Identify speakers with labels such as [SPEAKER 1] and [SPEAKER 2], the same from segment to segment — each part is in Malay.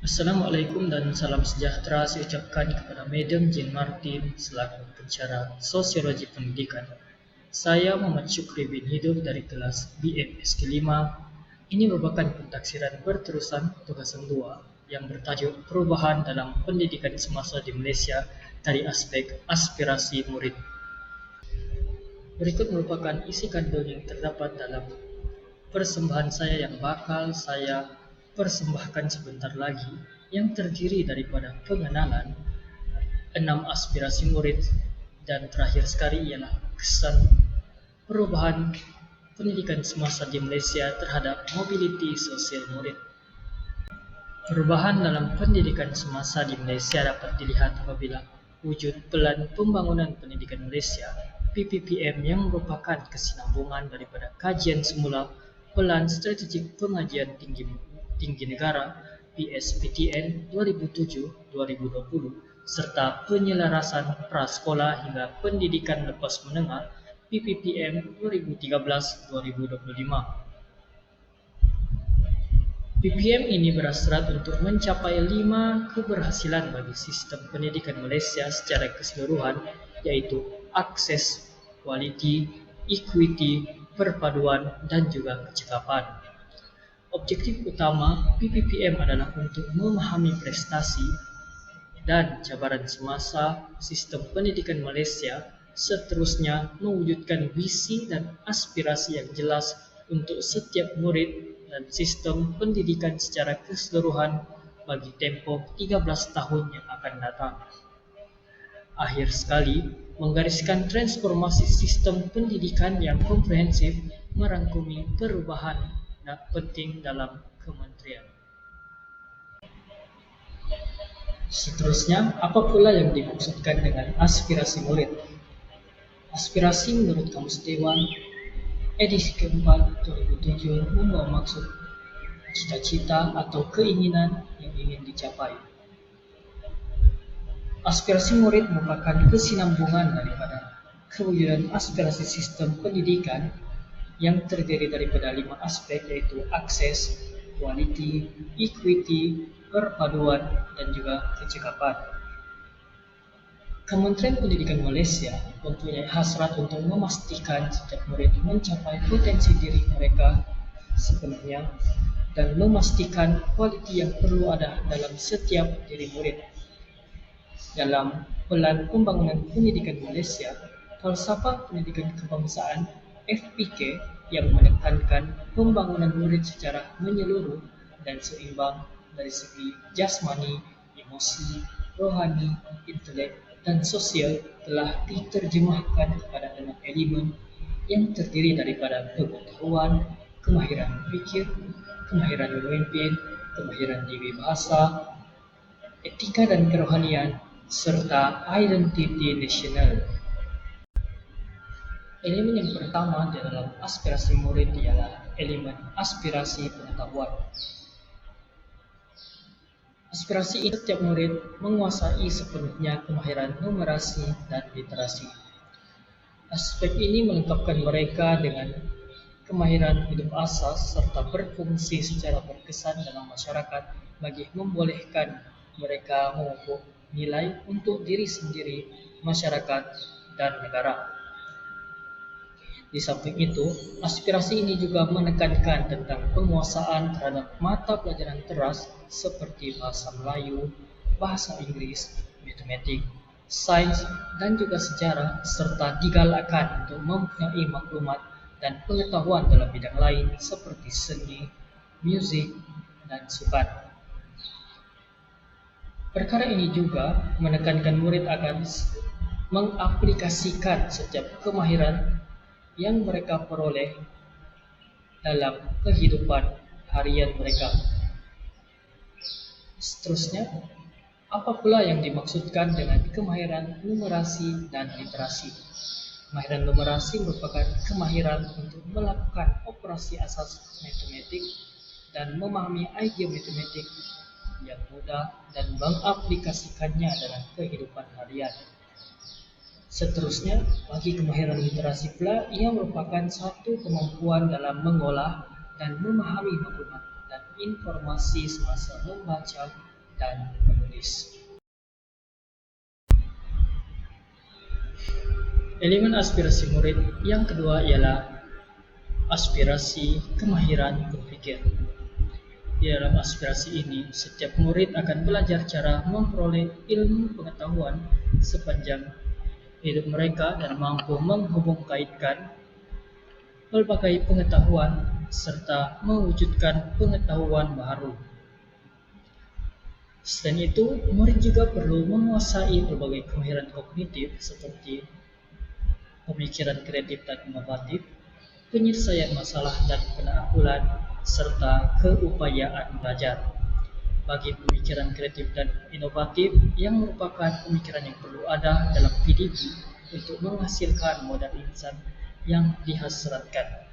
[SPEAKER 1] Assalamualaikum dan salam sejahtera saya ucapkan kepada Madam Jean Martin selaku pensyarah Sosiologi Pendidikan. Saya Muhammad Syukri bin Hidup dari kelas BMSK 5. Ini merupakan pentaksiran berterusan tugasan 2 yang bertajuk Perubahan dalam Pendidikan Semasa di Malaysia dari aspek aspirasi murid. Berikut merupakan isi kandung yang terdapat dalam persembahan saya yang bakal saya persembahkan sebentar lagi, yang terdiri daripada pengenalan 6 aspirasi murid dan terakhir sekali ialah kesan perubahan pendidikan semasa di Malaysia terhadap mobiliti sosial murid. Perubahan dalam pendidikan semasa di Malaysia dapat dilihat apabila wujud Pelan Pembangunan Pendidikan Malaysia (PPPM) yang merupakan kesinambungan daripada kajian semula Pelan Strategik Pengajian Tinggi Negara (PSPTN) 2007-2020 serta penyelarasan prasekolah hingga pendidikan lepas menengah PPPM 2013-2025. PPM ini berhasrat untuk mencapai 5 keberhasilan bagi sistem pendidikan Malaysia secara keseluruhan, iaitu akses, kualiti, equity, perpaduan dan juga kecekapan. Objektif utama PPPM adalah untuk memahami prestasi dan cabaran semasa sistem pendidikan Malaysia, seterusnya mewujudkan visi dan aspirasi yang jelas untuk setiap murid dan sistem pendidikan secara keseluruhan bagi tempoh 13 tahun yang akan datang. Akhir sekali, menggariskan transformasi sistem pendidikan yang komprehensif merangkumi perubahan penting dalam kementerian. Seterusnya, apa pula yang dimaksudkan dengan aspirasi murid? Aspirasi menurut Kamus Dewan edisi keempat 2007 membawa maksud cita-cita atau keinginan yang ingin dicapai. Aspirasi murid merupakan kesinambungan daripada kewujudan aspirasi sistem pendidikan yang terdiri daripada 5 aspek, yaitu akses, kualiti, equity, perpaduan, dan juga kecekapan. Kementerian Pendidikan Malaysia mempunyai hasrat untuk memastikan setiap murid mencapai potensi diri mereka sepenuhnya dan memastikan kualiti yang perlu ada dalam setiap diri murid. Dalam Pelan Pembangunan Pendidikan Malaysia, Falsafah Pendidikan Kebangsaan (FPK) yang menekankan pembangunan murid secara menyeluruh dan seimbang dari segi jasmani, emosi, rohani, intelek, dan sosial telah diterjemahkan kepada 6 elemen yang terdiri daripada pengetahuan, kemahiran berfikir, kemahiran memimpin, kemahiran diri bahasa, etika dan kerohanian, serta identiti nasional. Elemen yang pertama di dalam aspirasi murid ialah elemen aspirasi pengetahuan. Aspirasi ini setiap murid menguasai sepenuhnya kemahiran numerasi dan literasi. Aspek ini melengkapkan mereka dengan kemahiran hidup asas serta berfungsi secara berkesan dalam masyarakat bagi membolehkan mereka memupuk nilai untuk diri sendiri, masyarakat, dan negara. Di samping itu, aspirasi ini juga menekankan tentang penguasaan terhadap mata pelajaran teras seperti bahasa Melayu, bahasa Inggris, matematik, sains, dan juga sejarah, serta digalakkan untuk mempunyai maklumat dan pengetahuan dalam bidang lain seperti seni, muzik, dan sukan. Perkara ini juga menekankan murid akan mengaplikasikan setiap kemahiran yang mereka peroleh dalam kehidupan harian mereka. Seterusnya, apa pula yang dimaksudkan dengan kemahiran numerasi dan literasi? Kemahiran numerasi merupakan kemahiran untuk melakukan operasi asas matematik dan memahami idea matematik yang mudah dan mengaplikasikannya dalam kehidupan harian. Seterusnya, bagi kemahiran literasi pula, ia merupakan satu kemampuan dalam mengolah dan memahami maklumat dan informasi semasa membaca, dan menulis. Elemen aspirasi murid yang kedua ialah aspirasi kemahiran berpikir. Di dalam aspirasi ini, setiap murid akan belajar cara memperoleh ilmu pengetahuan sepanjang hidup mereka dan mampu menghubung-kaitkan berbagai pengetahuan serta mewujudkan pengetahuan baru. Selain itu, murid juga perlu menguasai berbagai kemahiran kognitif seperti pemikiran kreatif dan inovatif, penyelesaian masalah dan penaklukan, serta keupayaan belajar. Bagi pemikiran kreatif dan inovatif yang merupakan pemikiran yang perlu ada dalam PDB untuk menghasilkan modal insan yang dihasratkan.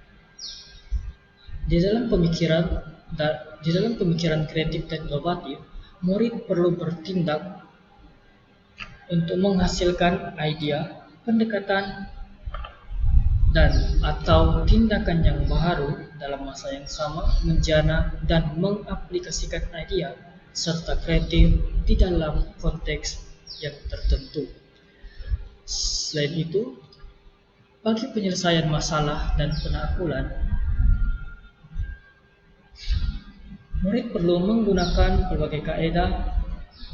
[SPEAKER 1] Di dalam pemikiran kreatif dan inovatif, murid perlu bertindak untuk menghasilkan ide, pendekatan, dan atau tindakan yang baru dalam masa yang sama, menjana dan mengaplikasikan ide serta kreatif di dalam konteks yang tertentu. Selain itu, bagi penyelesaian masalah dan penaklukan, murid perlu menggunakan berbagai kaedah.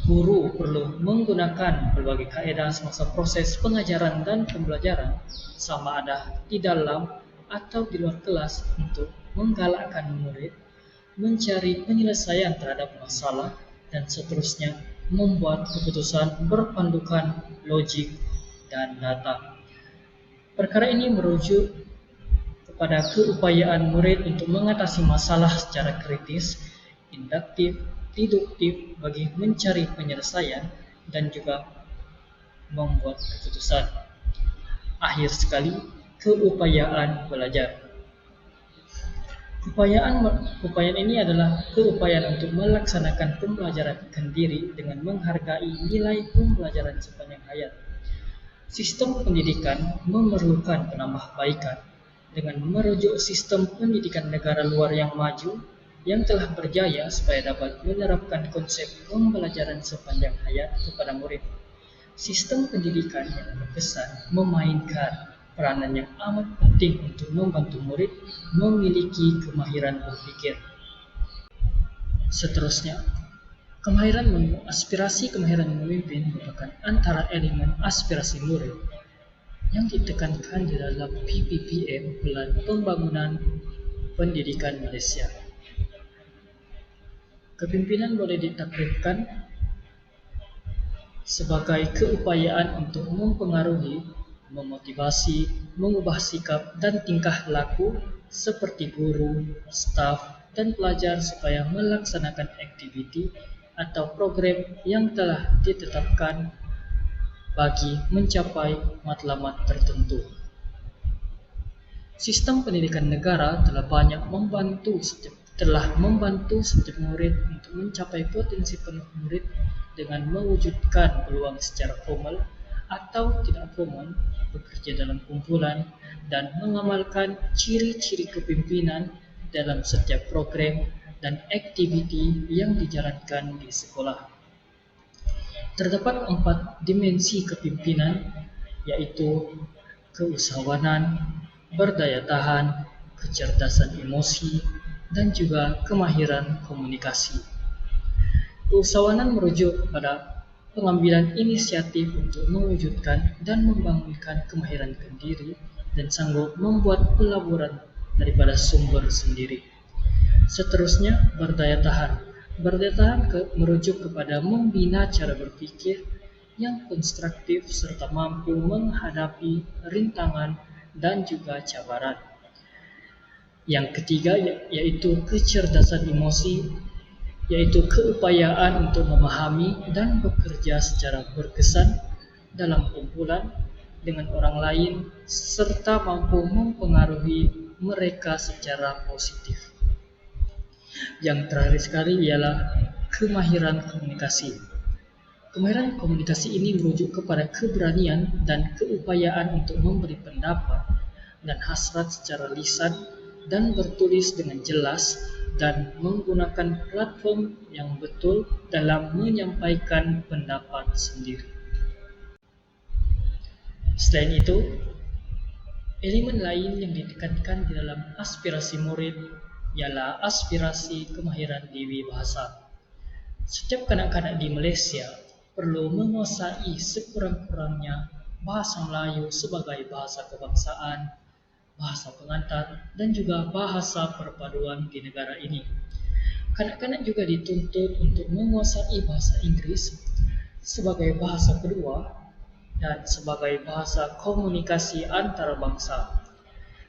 [SPEAKER 1] Guru perlu menggunakan berbagai kaedah semasa proses pengajaran dan pembelajaran, sama ada di dalam atau di luar kelas, untuk menggalakkan murid mencari penyelesaian terhadap masalah dan seterusnya membuat keputusan berpandukan logik dan data. Perkara ini merujuk kepada keupayaan murid untuk mengatasi masalah secara kritis, induktif, deduktif bagi mencari penyelesaian dan juga membuat keputusan. Akhir sekali, keupayaan belajar. Keupayaan ini adalah keupayaan untuk melaksanakan pembelajaran kendiri dengan menghargai nilai pembelajaran sepanjang hayat. Sistem pendidikan memerlukan penambahbaikan dengan merujuk sistem pendidikan negara luar yang maju yang telah berjaya supaya dapat menerapkan konsep pembelajaran sepanjang hayat kepada murid. Sistem pendidikan yang berkesan memainkan peranan yang amat penting untuk membantu murid memiliki kemahiran berpikir. Seterusnya, aspirasi kemahiran memimpin merupakan antara elemen aspirasi murid yang ditekankan di dalam PPPM Plan Pembangunan Pendidikan Malaysia. Kepimpinan boleh ditakrifkan sebagai keupayaan untuk mempengaruhi, memotivasi, mengubah sikap dan tingkah laku seperti guru, staf, dan pelajar supaya melaksanakan aktiviti atau program yang telah ditetapkan bagi mencapai matlamat tertentu. Sistem pendidikan negara telah membantu setiap murid untuk mencapai potensi penuh murid dengan mewujudkan peluang secara formal atau tidak formal, bekerja dalam kumpulan, dan mengamalkan ciri-ciri kepimpinan dalam setiap program dan aktiviti yang dijalankan di sekolah. Terdapat 4 dimensi kepimpinan, yaitu keusahawanan, berdaya tahan, kecerdasan emosi, dan juga kemahiran komunikasi. Keusahawanan merujuk pada pengambilan inisiatif untuk mewujudkan dan membangunkan kemahiran diri dan sanggup membuat pelaburan daripada sumber sendiri. Seterusnya, berdaya tahan. Berdaya tahan merujuk kepada membina cara berpikir yang konstruktif serta mampu menghadapi rintangan dan juga cabaran. Yang ketiga yaitu kecerdasan emosi, yaitu keupayaan untuk memahami dan bekerja secara berkesan dalam kumpulan dengan orang lain serta mampu mempengaruhi mereka secara positif. Yang terakhir sekali ialah kemahiran komunikasi. Kemahiran komunikasi ini merujuk kepada keberanian dan keupayaan untuk memberi pendapat dan hasrat secara lisan dan bertulis dengan jelas dan menggunakan platform yang betul dalam menyampaikan pendapat sendiri. Selain itu, elemen lain yang ditekankan di dalam aspirasi murid ialah aspirasi kemahiran dewi bahasa. Setiap kanak-kanak di Malaysia perlu menguasai sekurang-kurangnya bahasa Melayu sebagai bahasa kebangsaan, bahasa pengantar, dan juga bahasa perpaduan di negara ini. Kanak-kanak juga dituntut untuk menguasai bahasa Inggeris sebagai bahasa kedua dan sebagai bahasa komunikasi antara bangsa.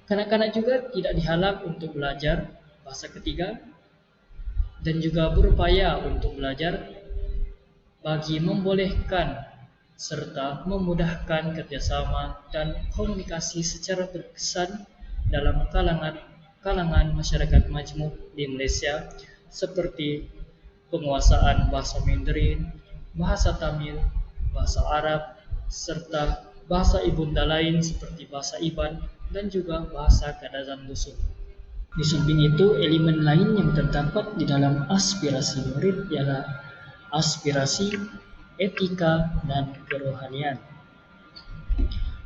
[SPEAKER 1] Kanak-kanak juga tidak dihalang untuk belajar bahasa ketiga dan juga berupaya untuk belajar bagi membolehkan serta memudahkan kerjasama dan komunikasi secara berkesan dalam kalangan masyarakat majmuk di Malaysia seperti penguasaan bahasa Mandarin, bahasa Tamil, bahasa Arab, serta bahasa ibunda lain seperti bahasa Iban dan juga bahasa Kadazan Dusun. Di samping itu, elemen lain yang terdapat di dalam aspirasi murid ialah aspirasi etika dan kerohanian.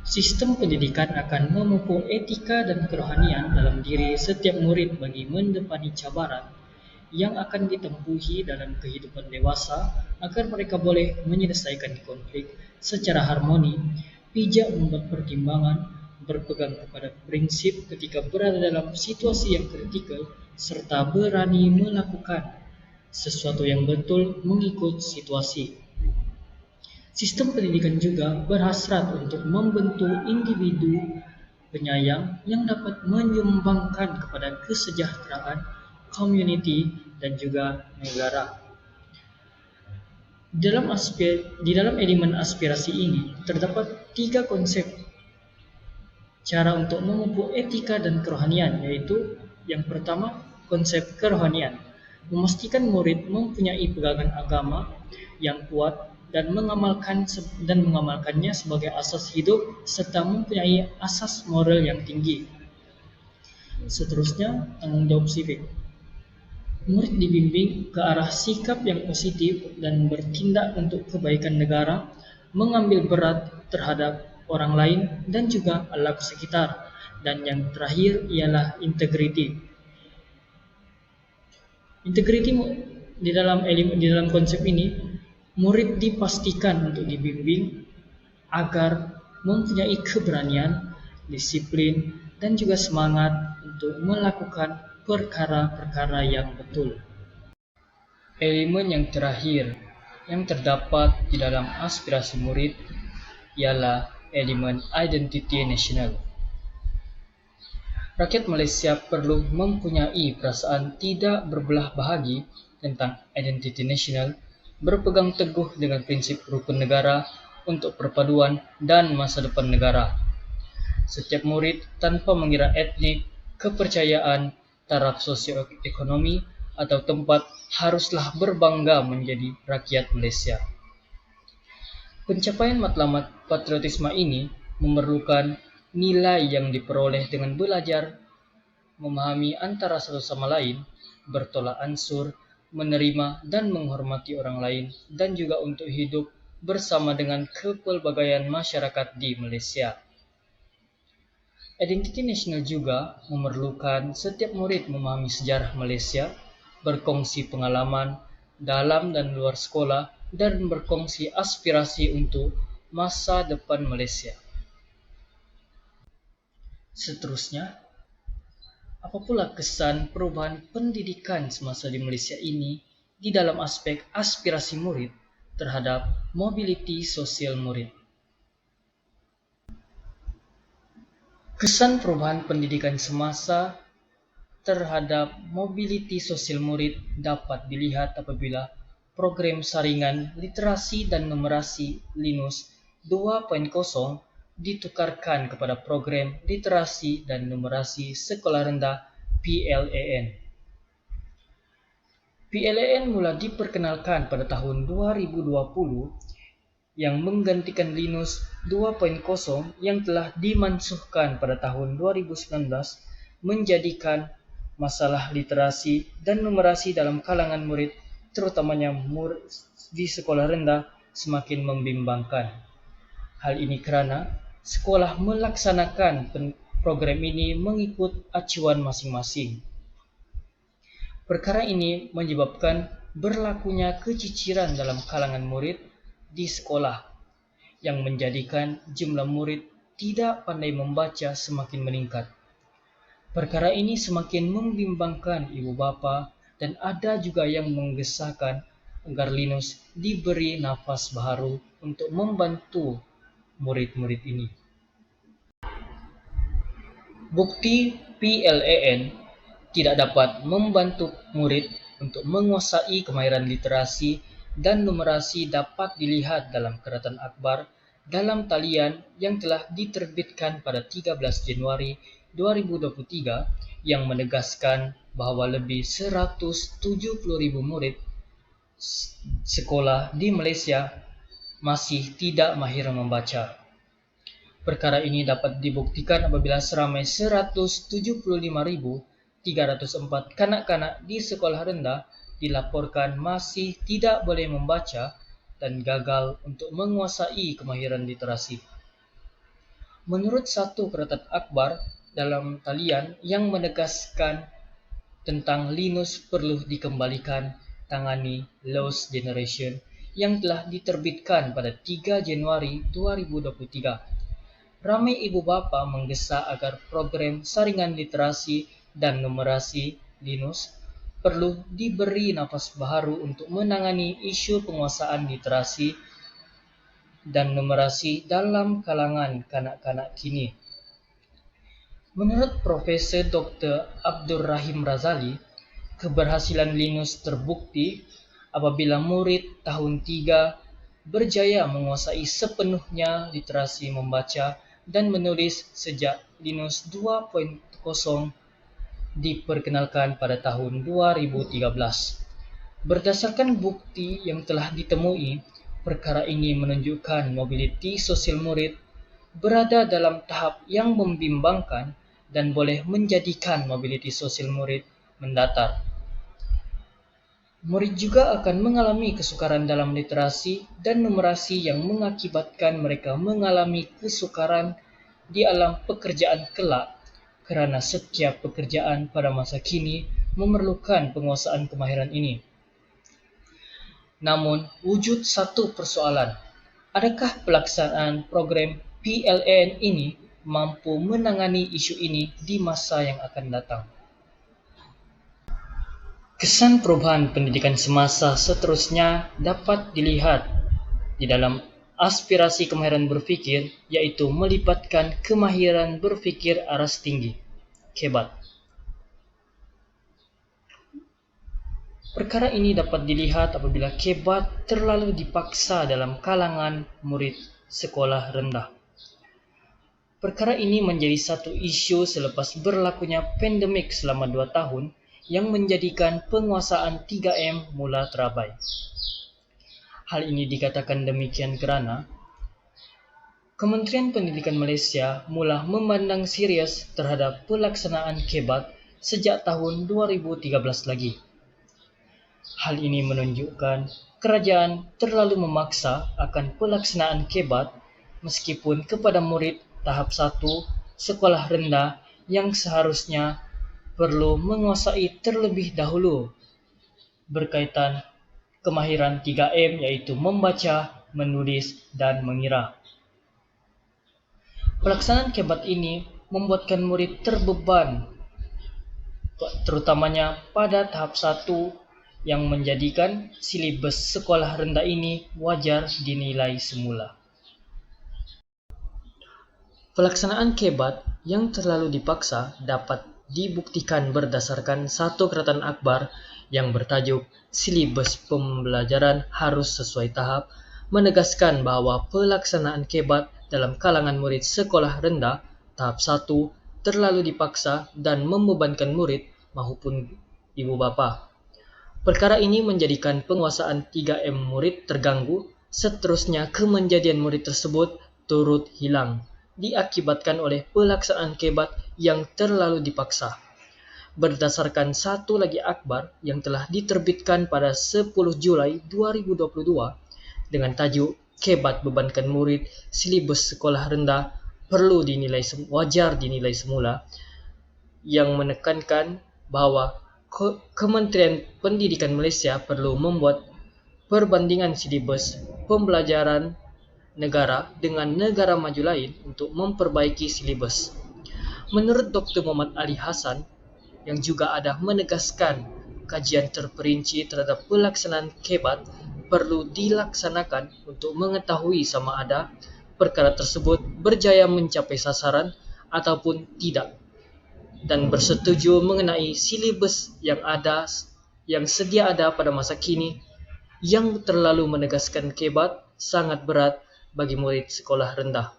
[SPEAKER 1] Sistem pendidikan akan memupuk etika dan kerohanian dalam diri setiap murid bagi mendepani cabaran yang akan ditempuhi dalam kehidupan dewasa agar mereka boleh menyelesaikan konflik secara harmoni, bijak membuat pertimbangan, berpegang kepada prinsip ketika berada dalam situasi yang kritikal, serta berani melakukan sesuatu yang betul mengikut situasi. Sistem pendidikan juga berhasrat untuk membentuk individu penyayang yang dapat menyumbangkan kepada kesejahteraan community dan juga negara. Di dalam elemen aspirasi ini terdapat 3 konsep cara untuk memupuk etika dan kerohanian, yaitu yang pertama, konsep kerohanian, memastikan murid mempunyai pegangan agama yang kuat dan mengamalkannya sebagai asas hidup serta mempunyai asas moral yang tinggi. Seterusnya, tanggung jawab sivik. Murid dibimbing ke arah sikap yang positif dan bertindak untuk kebaikan negara, mengambil berat terhadap orang lain dan juga alam sekitar. Dan yang terakhir ialah integriti. Integriti di dalam konsep ini, murid dipastikan untuk dibimbing agar mempunyai keberanian, disiplin, dan juga semangat untuk melakukan perkara-perkara yang betul. Elemen yang terakhir yang terdapat di dalam aspirasi murid ialah elemen identiti nasional. Rakyat Malaysia perlu mempunyai perasaan tidak berbelah bahagi tentang identiti nasional, berpegang teguh dengan prinsip rukun negara untuk perpaduan dan masa depan negara. Setiap murid tanpa mengira etnik, kepercayaan, taraf sosioekonomi atau tempat haruslah berbangga menjadi rakyat Malaysia. Pencapaian matlamat patriotisme ini memerlukan nilai yang diperoleh dengan belajar, memahami antara satu sama lain, bertolak ansur, menerima dan menghormati orang lain, dan juga untuk hidup bersama dengan kepelbagaian masyarakat di Malaysia. Identiti nasional juga memerlukan setiap murid memahami sejarah Malaysia, berkongsi pengalaman dalam dan luar sekolah, dan berkongsi aspirasi untuk masa depan Malaysia. Seterusnya, apa pula kesan perubahan pendidikan semasa di Malaysia ini di dalam aspek aspirasi murid terhadap mobiliti sosial murid? Kesan perubahan pendidikan semasa terhadap mobiliti sosial murid dapat dilihat apabila program saringan literasi dan numerasi Linus 2.0 ditukarkan kepada program literasi dan numerasi sekolah rendah PLAN. PLAN mula diperkenalkan pada tahun 2020 yang menggantikan Linus 2.0 yang telah dimansuhkan pada tahun 2019, menjadikan masalah literasi dan numerasi dalam kalangan murid, terutamanya murid di sekolah rendah, semakin membimbangkan. Hal ini karena sekolah melaksanakan program ini mengikut acuan masing-masing. Perkara ini menyebabkan berlakunya keciciran dalam kalangan murid di sekolah, yang menjadikan jumlah murid tidak pandai membaca semakin meningkat. Perkara ini semakin membimbangkan ibu bapa, dan ada juga yang menggesahkan agar Linus diberi nafas baru untuk membantu murid-murid ini. Bukti PLAN tidak dapat membantu murid untuk menguasai kemahiran literasi dan numerasi dapat dilihat dalam Keratan Akbar dalam talian yang telah diterbitkan pada 13 Januari 2023 yang menegaskan bahawa lebih 170,000 murid sekolah di Malaysia masih tidak mahir membaca. Perkara ini dapat dibuktikan apabila seramai 175,304 kanak-kanak di sekolah rendah dilaporkan masih tidak boleh membaca dan gagal untuk menguasai kemahiran literasi. Menurut satu Keratan Akbar dalam talian yang menegaskan tentang Linus perlu dikembalikan tangani Lost Generation yang telah diterbitkan pada 3 Januari 2023. Ramai ibu bapa menggesa agar program saringan literasi dan numerasi Linus perlu diberi nafas baharu untuk menangani isu penguasaan literasi dan numerasi dalam kalangan kanak-kanak kini. Menurut Profesor Dr. Abdul Rahim Razali, keberhasilan Linus terbukti apabila murid tahun 3 berjaya menguasai sepenuhnya literasi membaca dan menulis sejak Linus 2.0 diperkenalkan pada tahun 2013. Berdasarkan bukti yang telah ditemui, perkara ini menunjukkan mobiliti sosial murid berada dalam tahap yang membimbangkan dan boleh menjadikan mobiliti sosial murid mendatar. Murid juga akan mengalami kesukaran dalam literasi dan numerasi yang mengakibatkan mereka mengalami kesukaran di alam pekerjaan kelak, kerana setiap pekerjaan pada masa kini memerlukan penguasaan kemahiran ini. Namun, wujud satu persoalan. Adakah pelaksanaan program PLAN ini mampu menangani isu ini di masa yang akan datang? Kesan perubahan pendidikan semasa seterusnya dapat dilihat di dalam aspirasi kemahiran berfikir, iaitu melibatkan kemahiran berfikir aras tinggi, KEBAT. Perkara ini dapat dilihat apabila KEBAT terlalu dipaksa dalam kalangan murid sekolah rendah. Perkara ini menjadi satu isu selepas berlakunya pandemik selama 2 tahun yang menjadikan penguasaan 3M mula terabai. Hal ini dikatakan demikian kerana Kementerian Pendidikan Malaysia mula memandang serius terhadap pelaksanaan KEBAT sejak tahun 2013 lagi. Hal ini menunjukkan kerajaan terlalu memaksa akan pelaksanaan KEBAT meskipun kepada murid tahap 1 sekolah rendah yang seharusnya perlu menguasai terlebih dahulu berkaitan kemahiran 3M, iaitu membaca, menulis dan mengira. Pelaksanaan KEBAT ini membuatkan murid terbeban, terutamanya pada tahap 1 yang menjadikan silibus sekolah rendah ini wajar dinilai semula. Pelaksanaan KEBAT yang terlalu dipaksa dapat dibuktikan berdasarkan satu Keratan Akbar yang bertajuk Silibus Pembelajaran Harus Sesuai Tahap, menegaskan bahawa pelaksanaan KEBAT dalam kalangan murid sekolah rendah tahap 1 terlalu dipaksa dan membebankan murid maupun ibu bapa. Perkara ini menjadikan penguasaan 3M murid terganggu, seterusnya kemenjadian murid tersebut turut hilang diakibatkan oleh pelaksanaan KEBAT yang terlalu dipaksa. berdasarkan satu lagi akhbar yang telah diterbitkan pada 10 Julai 2022 dengan tajuk Kebat Bebankan Murid Silibus Sekolah Rendah Perlu Wajar Dinilai Semula, yang menekankan bahawa Kementerian Pendidikan Malaysia perlu membuat perbandingan silibus pembelajaran negara dengan negara maju lain untuk memperbaiki silibus. Menurut Dr. Muhammad Ali Hassan, yang juga ada menegaskan kajian terperinci terhadap pelaksanaan kebat perlu dilaksanakan untuk mengetahui sama ada perkara tersebut berjaya mencapai sasaran ataupun tidak, dan bersetuju mengenai silibus yang sedia ada pada masa kini yang terlalu menegaskan kebat sangat berat bagi murid sekolah rendah.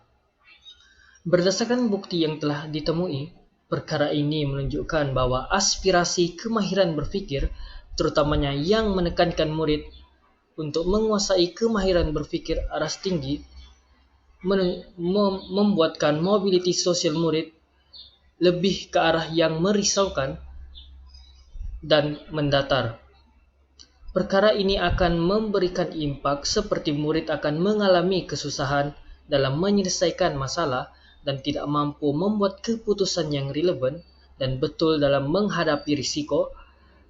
[SPEAKER 1] Berdasarkan bukti yang telah ditemui, perkara ini menunjukkan bahawa aspirasi kemahiran berfikir, terutamanya yang menekankan murid untuk menguasai kemahiran berfikir aras tinggi, membuatkan mobiliti sosial murid lebih ke arah yang merisaukan dan mendatar. Perkara ini akan memberikan impak seperti murid akan mengalami kesusahan dalam menyelesaikan masalah dan tidak mampu membuat keputusan yang relevan dan betul dalam menghadapi risiko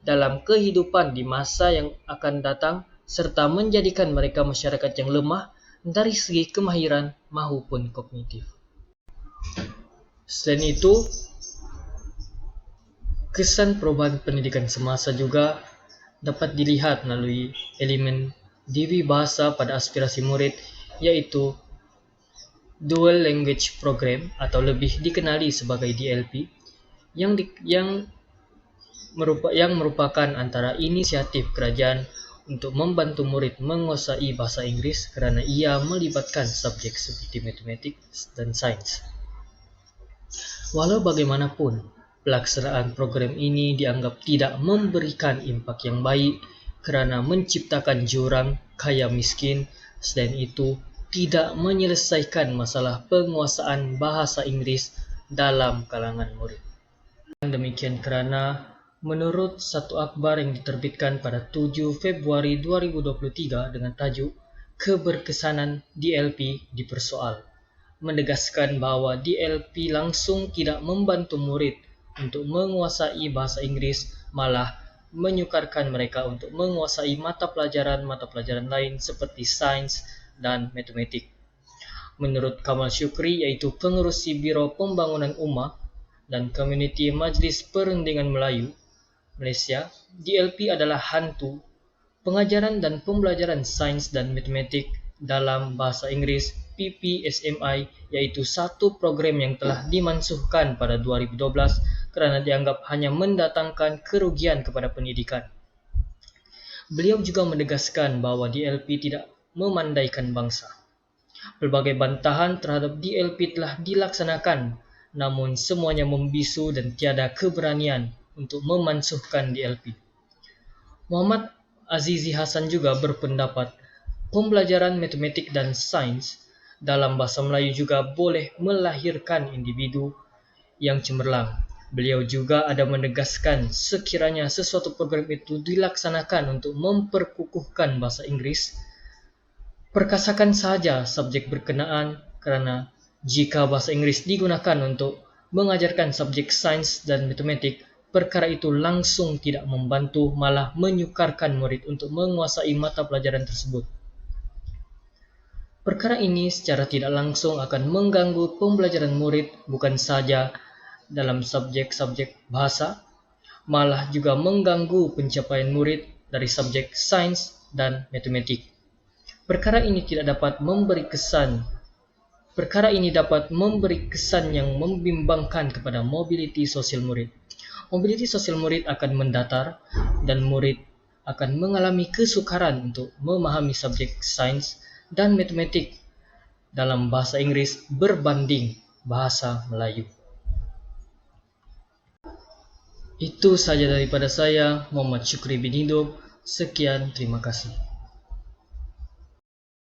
[SPEAKER 1] dalam kehidupan di masa yang akan datang, serta menjadikan mereka masyarakat yang lemah dari segi kemahiran maupun kognitif. Selain itu, kesan perubahan pendidikan semasa juga dapat dilihat melalui elemen Dewi Bahasa pada aspirasi murid, iaitu Dual Language Program atau lebih dikenali sebagai DLP, yang merupakan antara inisiatif kerajaan untuk membantu murid menguasai bahasa Inggeris kerana ia melibatkan subjek seperti matematik dan sains. Walau bagaimanapun, pelaksanaan program ini dianggap tidak memberikan impak yang baik kerana menciptakan jurang kaya miskin. Selain itu, tidak menyelesaikan masalah penguasaan bahasa Inggeris dalam kalangan murid. Demikian kerana menurut satu akhbar yang diterbitkan pada 7 Februari 2023 dengan tajuk Keberkesanan DLP Dipersoal, menegaskan bahawa DLP langsung tidak membantu murid untuk menguasai bahasa Inggeris, malah menyukarkan mereka untuk menguasai mata pelajaran lain seperti sains dan matematik. Menurut Kamal Syukri, iaitu pengerusi Biro Pembangunan Ummah dan Komuniti Majlis Perundingan Melayu Malaysia, DLP adalah hantu pengajaran dan pembelajaran sains dan matematik dalam bahasa Inggeris PPSMI, iaitu satu program yang telah dimansuhkan pada 2012 kerana dianggap hanya mendatangkan kerugian kepada pendidikan. Beliau juga menegaskan bahawa DLP tidak memandaikan bangsa. Pelbagai bantahan terhadap DLP telah dilaksanakan, namun semuanya membisu dan tiada keberanian untuk memansuhkan DLP. Muhammad Azizi Hassan juga berpendapat pembelajaran matematik dan sains dalam bahasa Melayu juga boleh melahirkan individu yang cemerlang. Beliau juga ada menegaskan sekiranya sesuatu program itu dilaksanakan untuk memperkukuhkan bahasa Inggeris, perkasakan sahaja subjek berkenaan kerana jika bahasa Inggeris digunakan untuk mengajarkan subjek sains dan matematik, perkara itu langsung tidak membantu, malah menyukarkan murid untuk menguasai mata pelajaran tersebut. Perkara ini secara tidak langsung akan mengganggu pembelajaran murid bukan sahaja dalam subjek-subjek bahasa, malah juga mengganggu pencapaian murid dari subjek sains dan matematik. Perkara ini dapat memberi kesan yang membimbangkan kepada mobiliti sosial murid. Mobiliti sosial murid akan mendatar dan murid akan mengalami kesukaran untuk memahami subjek sains dan matematik dalam bahasa Inggeris berbanding bahasa Melayu. Itu saja daripada saya, Muhammad Syukri bin Hidup. Sekian, terima kasih.